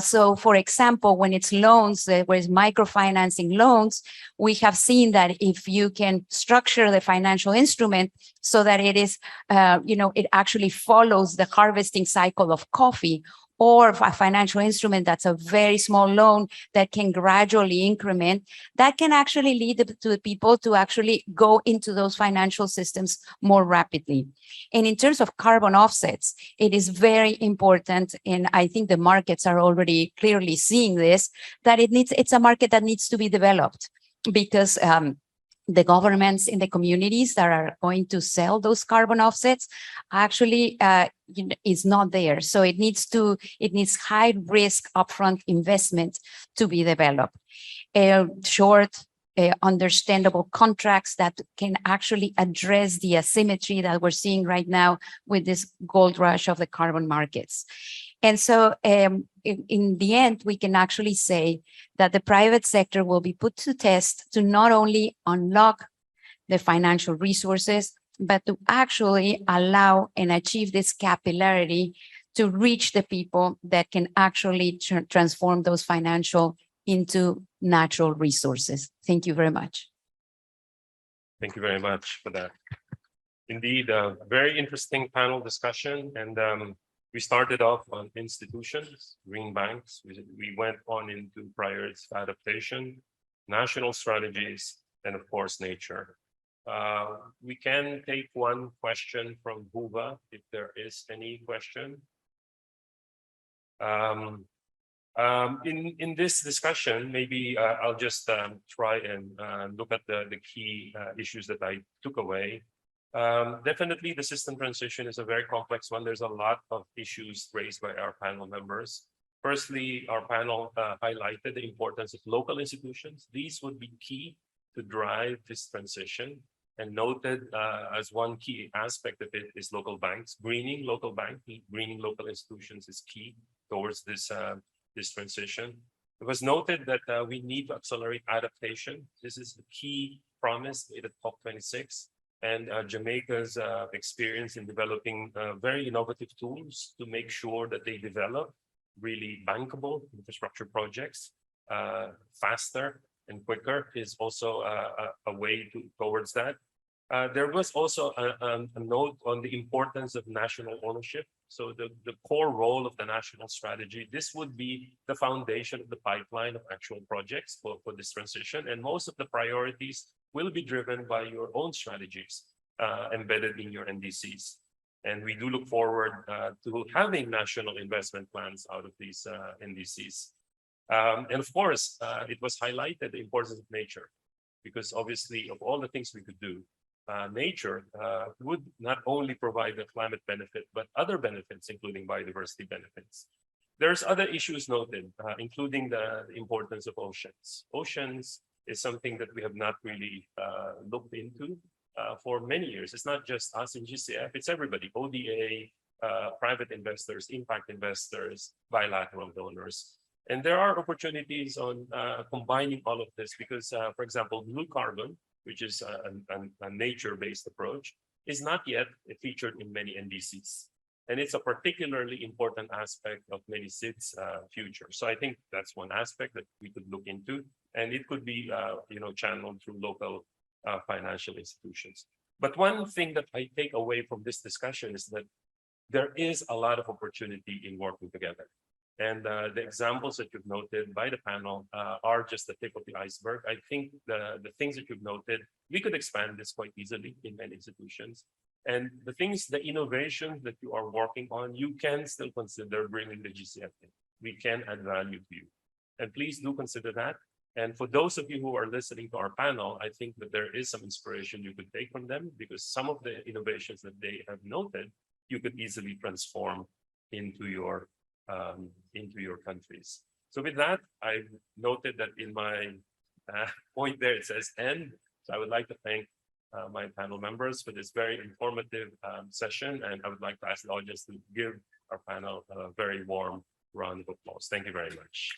So for example, when it's loans, where it's microfinancing loans, we have seen that if you can structure the financial instrument so that it is, it actually follows the harvesting cycle of coffee, or a financial instrument that's a very small loan that can gradually increment, that can actually lead to the people to actually go into those financial systems more rapidly. And in terms of carbon offsets, it is very important, and I think the markets are already clearly seeing this, that it's a market that needs to be developed, because the governments in the communities that are going to sell those carbon offsets actually is not there. So it needs high risk upfront investment to be developed. Short, understandable contracts that can actually address the asymmetry that we're seeing right now with this gold rush of the carbon markets. And so in the end, we can actually say that the private sector will be put to test to not only unlock the financial resources, but to actually allow and achieve this capillarity to reach the people that can actually transform those financial into natural resources. Thank you very much. Thank you very much for that. Indeed, a very interesting panel discussion. And we started off on institutions, green banks. We went on into priorities adaptation, national strategies, and of course, nature. We can take one question from Huva, if there is any question. In this discussion, maybe I'll just try and look at the key issues that I took away. Definitely, the system transition is a very complex one. There's a lot of issues raised by our panel members. Firstly, our panel highlighted the importance of local institutions. These would be key to drive this transition, and noted as one key aspect of it is local banks. Greening local greening local institutions is key towards this transition. It was noted that we need to accelerate adaptation. This is the key promise made at COP26, and Jamaica's experience in developing very innovative tools to make sure that they develop really bankable infrastructure projects faster and quicker is also a way towards that. There was also a note on the importance of national ownership. So the core role of the national strategy, this would be the foundation of the pipeline of actual projects for this transition. And most of the priorities will be driven by your own strategies embedded in your NDCs. And we do look forward to having national investment plans out of these NDCs. And of course, it was highlighted the importance of nature, because obviously of all the things we could do, nature would not only provide the climate benefit, but other benefits, including biodiversity benefits. There's other issues noted, including the importance of oceans. Oceans is something that we have not really looked into for many years. It's not just us in GCF, it's everybody, ODA, private investors, impact investors, bilateral donors. And there are opportunities on combining all of this because, for example, blue carbon, which is a nature-based approach, is not yet featured in many NDCs. And it's a particularly important aspect of many SIDS' future. So I think that's one aspect that we could look into, and it could be channeled through local financial institutions. But one thing that I take away from this discussion is that there is a lot of opportunity in working together. And the examples that you've noted by the panel are just the tip of the iceberg. I think the things that you've noted, we could expand this quite easily in many institutions. And the innovations that you are working on, you can still consider bringing the GCF in. We can add value to you. And please do consider that. And for those of you who are listening to our panel, I think that there is some inspiration you could take from them, because some of the innovations that they have noted, you could easily transform into your countries. So with that, I noted that in my point there, it says end. So I would like to thank my panel members for this very informative session. And I would like to ask the audience to give our panel a very warm round of applause. Thank you very much.